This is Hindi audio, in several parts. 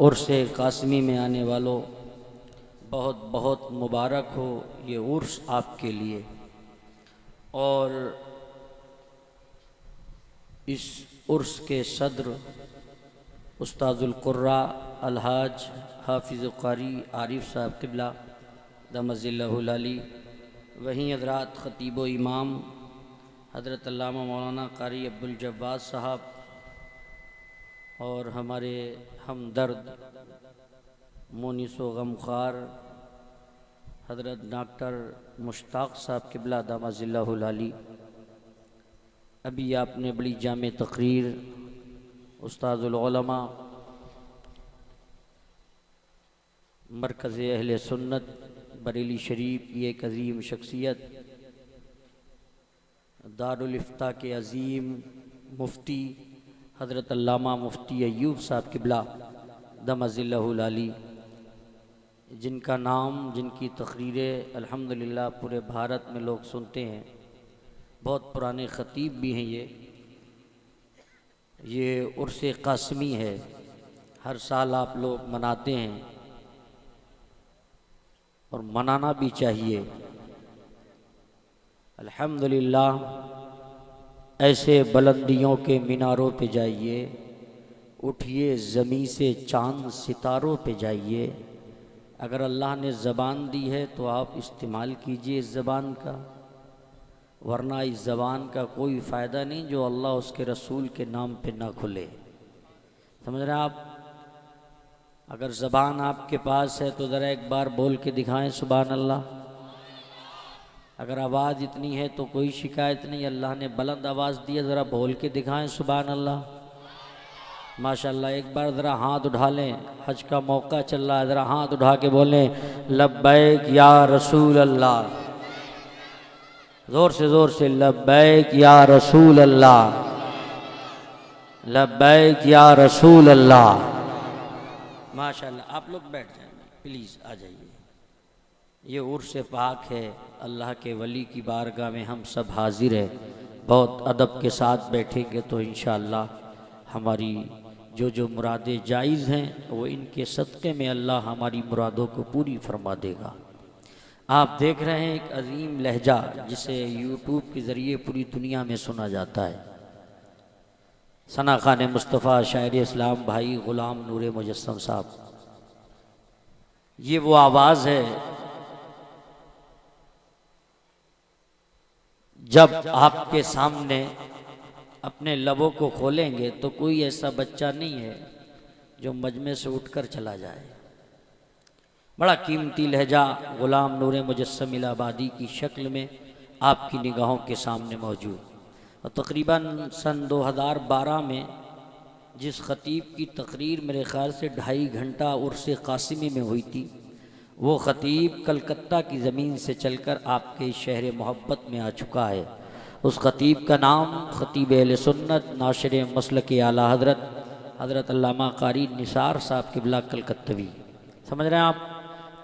उर्स कासमी में आने वालों, बहुत बहुत मुबारक हो ये उर्स आपके लिए। और इस उर्स के सदर उस्ताजुल कुर्रा अलहाज हाफिज़ कारी आरिफ साहब क़िबला दमज़िल्लहुल अली, वहीं हज़रात ख़तीब व इमाम हज़रत अल्लामा मौलाना कारी अब्दुल जब्बार साहब और हमारे हमदर्द मोनिस व गमख़ार हज़रत डॉक्टर मुश्ताक़ साहब क़िबला दमज़िल्लहुल अली। अभी आपने बड़ी जामे तक़रीर उस्ताजुल उलमा मरकज़ अहले सुन्नत बरेली शरीफ की एक अज़ीम शख्सियत दारुल इफ्ता के अज़ीम मुफ्ती हज़रत अल्लामा मुफ्ती अय्यूब साहब क़िबला दमज़िल्लहुल अली, जिनका नाम, जिनकी तक़रीरें अल्हम्दुलिल्लाह पूरे भारत में लोग सुनते हैं। बहुत पुराने ख़तीब भी हैं ये उर्स कासमी है, हर साल आप लोग मनाते हैं और मनाना भी चाहिए। अल्हम्दुलिल्लाह ऐसे बुलंदियों के मीनारों पे जाइए, उठिए ज़मीं से चांद सितारों पे जाइए। अगर अल्लाह ने ज़बान दी है तो आप इस्तेमाल कीजिए इस ज़बान का, वरना इस ज़बान का कोई फ़ायदा नहीं जो अल्लाह उसके रसूल के नाम पे ना खुले। समझ रहे हैं आप? अगर ज़बान आपके पास है तो ज़रा एक बार बोल के दिखाएं सुभान अल्लाह। अगर आवाज़ इतनी है तो कोई शिकायत नहीं, अल्लाह ने बुलंद आवाज़ दी है, ज़रा बोल के दिखाएं सुभान अल्लाह। माशाअल्लाह, एक बार ज़रा हाथ उठा लें, हज का मौका चल रहा है, ज़रा हाथ उठा के बोलें लब्बैक या रसूल अल्लाह, ज़ोर से लब्बैक या रसूल अल्लाह, लब्बैक या रसूल अल्लाह। माशाअल्लाह, आप लोग बैठ जाएं प्लीज़, आ जाइए। ये उर्स पाक है, अल्लाह के वली की बारगाह में हम सब हाजिर हैं। बहुत अदब के साथ बैठेंगे तो इंशाअल्लाह हमारी जो मुरादें जायज़ हैं वो इनके सदक़े में अल्लाह हमारी मुरादों को पूरी फरमा देगा। आप देख रहे हैं एक अजीम लहजा जिसे यूट्यूब के ज़रिए पूरी दुनिया में सुना जाता है। सना खान मुस्तफ़ा शायर इस्लाम भाई ग़ुलाम नूर मुजस्सम साहब, ये वो आवाज़ है जब आपके सामने अपने लबों को खोलेंगे तो कोई ऐसा बच्चा नहीं है जो मजमे से उठकर चला जाए। बड़ा कीमती लहजा ग़ुलाम नूर मुजस्सम इलाहाबादी की शक्ल में आपकी निगाहों के सामने मौजूद। और तकरीबन सन 2012 में जिस ख़तीब की तकरीर मेरे ख़्याल से 2.5 घंटा उर्स कासिमी में हुई थी, वो ख़तीब कलकत्ता की ज़मीन से चलकर आपके शहर मोहब्बत में आ चुका है। उस ख़तीब का नाम ख़तीब अहले सुन्नत नाशिर मसलक आला हज़रत अल्लामा कारी निसार साहब क़िबला कलकत्तवी। समझ रहे हैं आप?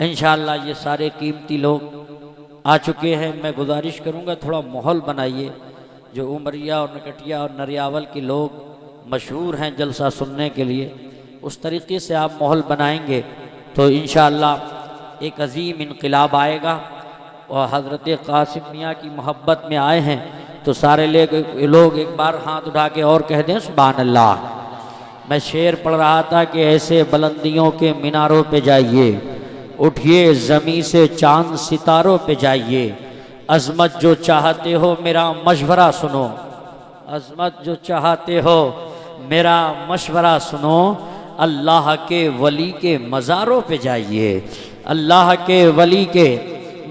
इंशाअल्लाह ये सारे कीमती लोग आ चुके हैं। मैं गुजारिश करूँगा थोड़ा माहौल बनाइए। जो उमरिया और नकटिया और नरियावल के लोग मशहूर हैं जलसा सुनने के लिए, उस तरीक़े से आप माहौल बनाएंगे तो इंशाअल्लाह एक अजीम इनकलाब आएगा। और हज़रत कासिम मियाँ की मोहब्बत में आए हैं तो सारे लोग एक बार हाथ उठा के और कह दें सुभान अल्लाह। मैं शेर पढ़ रहा था कि ऐसे बुलंदियों के मीनारों पे जाइए, उठिए ज़मीं से चांद सितारों पे जाइए। अज़मत जो चाहते हो मेरा मशवरा सुनो, अज़मत जो चाहते हो मेरा मशवरा सुनो। अल्लाह के वली के मज़ारों पे जाइए, अल्लाह के वली के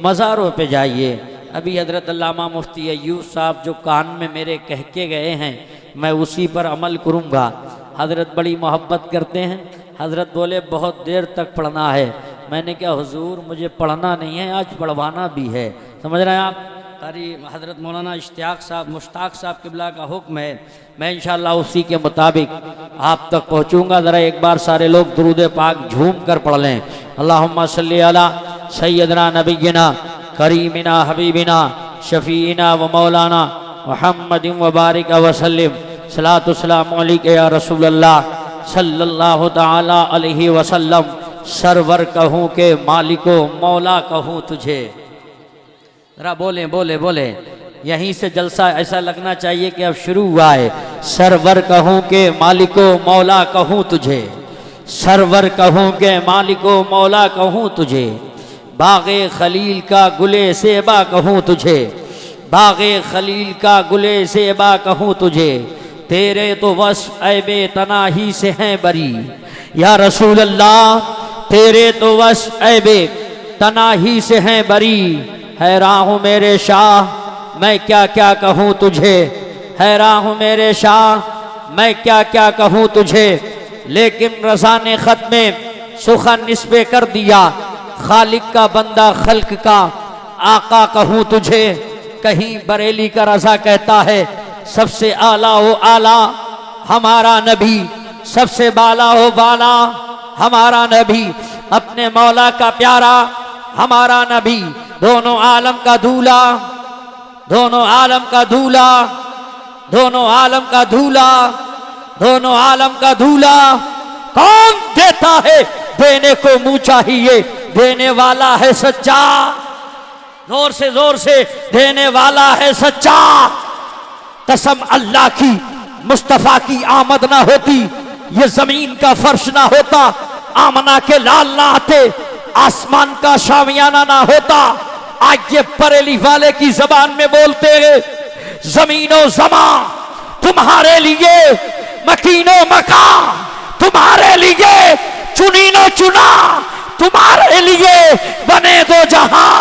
मज़ारों पे जाइए। अभी हज़रत अल्लामा मुफ्ती अय्यूब साहब जो कान में मेरे कह के गए हैं, मैं उसी पर अमल करूँगा। हज़रत बड़ी मोहब्बत करते हैं। हज़रत बोले बहुत देर तक पढ़ना है। मैंने कहा हुजूर मुझे पढ़ना नहीं है, आज पढ़वाना भी है। समझ रहे हैं आप? कारी हज़रत मौलाना इश्तियाक साहब मुश्ताक़ साहब क़िबला का हुक्म है, मैं इंशाअल्लाह उसी के मुताबिक आप तक पहुँचूँगा। ज़रा एक बार सारे लोग दुरूद पाक झूम कर पढ़ लें। अल्लाहुम्मा सल्ली अला सय्यदना नबिय्यिना करीमिना हबीबिना शफ़ीना व मौलाना मुहम्मदिन व बारिक व सल्लिम। सलातु सलामु अलैका या रसूल अल्लाह, सल्लल्लाहु ताला अलैहि वसल्लम, सरवर कहूँ के मालिको मौला कहूँ तुझे। जरा बोले बोले बोले, यहीं से जलसा ऐसा लगना चाहिए कि अब शुरू हुआ है। सरवर कहूँ के मालिको मौला कहूँ तुझे, सरवर कहूँ के मालिको मौला कहूँ तुझे, बाग़े खलील का गुले सेबा कहूँ तुझे, बाग़े खलील का गुले सेबा कहूँ तुझे। तेरे तो वस्फ़ ऐबे तनाही से हैं बरी, या रसूल अल्लाह तेरे तो वस्फ़ ऐबे तनाही से हैं बरी। हैरान हूँ मेरे शाह मैं क्या क्या कहूँ तुझे, हैरान हूँ मेरे शाह मैं क्या क्या कहूँ तुझे। लेकिन रज़ा ने ख़त में सुखन निस्बे कर दिया, खालिक का बंदा खल्क का आका कहूँ तुझे। कहीं बरेली का रज़ा कहता है सबसे आला हो आला हमारा नबी, सबसे बाला हो बाला हमारा नबी, अपने मौला का प्यारा हमारा नबी, दोनों आलम का दूल्हा, दोनों आलम का दूल्हा, दोनों आलम का दूल्हा, दोनों आलम का दूल्हा। कौन देता है देने को मुंह चाहिए, देने वाला है सच्चा, जोर से देने वाला है सच्चा। कसम अल्लाह की मुस्तफ़ा की आमद ना होती, ये जमीन का फर्श ना होता, आमना के लाल ना आते, आसमान का शामियाना ना होता। आज ये बरेली वाले की जबान में बोलते हैं जमीनो जमा तुम्हारे लिए, मकीनो मका तुम्हारे लिए, चुनीनो चुना तुम्हारे लिए, बने दो जहां।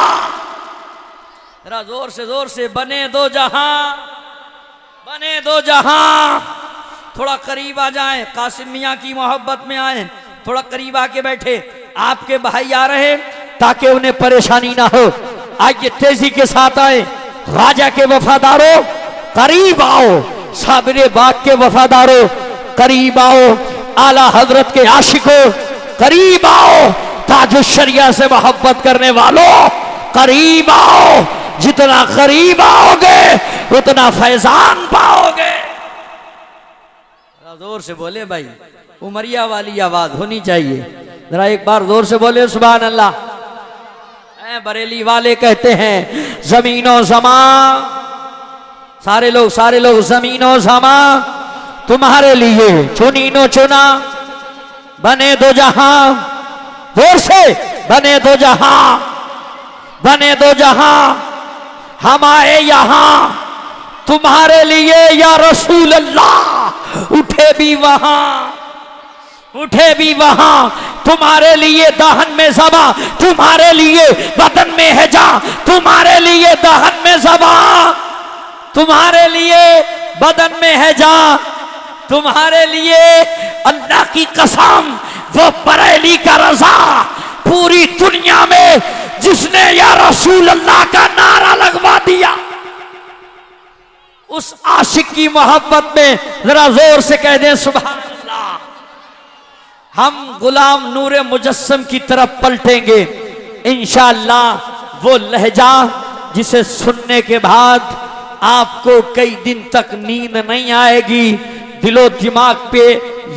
जरा जोर से बने दो जहां, बने दो जहां। थोड़ा करीब आ जाए, कासिम मियाँ की मोहब्बत में आए, थोड़ा करीब आके बैठे। आपके भाई आ रहे ताकि उन्हें परेशानी ना हो। आज ये तेजी के साथ आए। राजा के वफादारों करीब आओ, साबिरे बाग के वफादारों करीब आओ, आला हजरत के आशिकों करीब आओ, ताजुल शरिया से मोहब्बत करने वालों करीब आओ। जितना करीब आओगे उतना फैजान पाओगे। जोर से बोले भाई, उमरिया वाली आवाज होनी चाहिए। जरा एक बार जोर से बोले सुभान अल्लाह। बरेली वाले कहते हैं जमीनो जमा, सारे लोग जमीनो जमा तुम्हारे लिए, चुनीनो चुना, बने दो जहां। जोर से बने दो जहां, बने दो जहां। हम आए यहां तुम्हारे लिए या रसूल अल्लाह, उठे भी वहां, उठे भी वहां तुम्हारे लिए। दहन में ज़बा तुम्हारे लिए, बदन में है जा तुम्हारे लिए, दहन में ज़बा तुम्हारे लिए, बदन में है जा तुम्हारे लिए। अल्लाह की कसम वो बरेली का रज़ा पूरी दुनिया में जिसने या रसूल अल्लाह का नारा लगवा दिया, उस आशिक की मोहब्बत में जरा जोर से कह दें सुभान अल्लाह। हम गुलाम नूरे मुजस्सम की तरफ पलटेंगे इंशाअल्लाह। वो लहजा जिसे सुनने के बाद आपको कई दिन तक नींद नहीं आएगी, दिलो दिमाग पे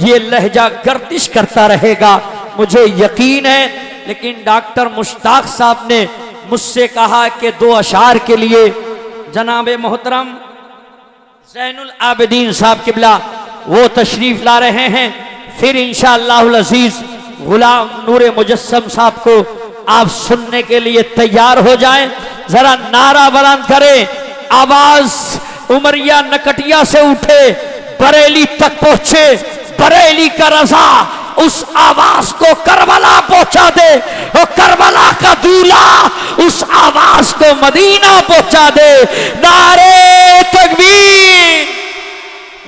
ये लहजा गर्दिश करता रहेगा, मुझे यकीन है। लेकिन डॉक्टर मुश्ताक साहब ने मुझसे कहा कि 2 अशार के लिए जनाब मोहतरम ज़ैनुल आबिदीन साहब किबला वो तशरीफ ला रहे हैं। फिर इंशाअल्लाहुल अज़ीज़ गुलाम नूरे मुजस्सम साहब को आप सुनने के लिए तैयार हो जाएं। जरा नारा बुलंद करें, आवाज उमरिया नकटिया से उठे, बरेली तक पहुंचे। बरेली का रज़ा उस आवाज को करबला पहुंचा दे, और करबला का दूल्हा उस आवाज को मदीना पहुंचा दे। नारे तकबीर,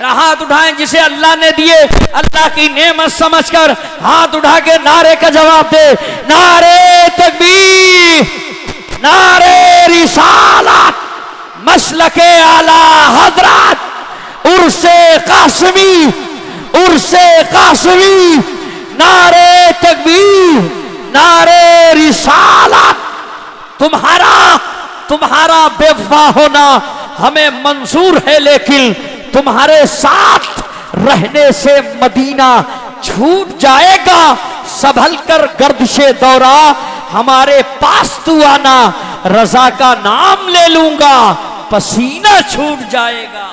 हाथ उठाएं जिसे अल्लाह ने दिए, अल्लाह की नेमत समझकर हाथ उठा के नारे का जवाब दे। नारे तकबीर, नारे रिसालत, मसलके आला हजरत, उर्से कासमी, उर्से कासमी। नारे तकबीर, नारे रिसालत। तुम्हारा बेवफा होना हमें मंजूर है, लेकिन तुम्हारे साथ रहने से मदीना छूट जाएगा संभल कर गर्दिशे दौरा, हमारे पास तू आना रजा का नाम ले लूंगा, पसीना छूट जाएगा।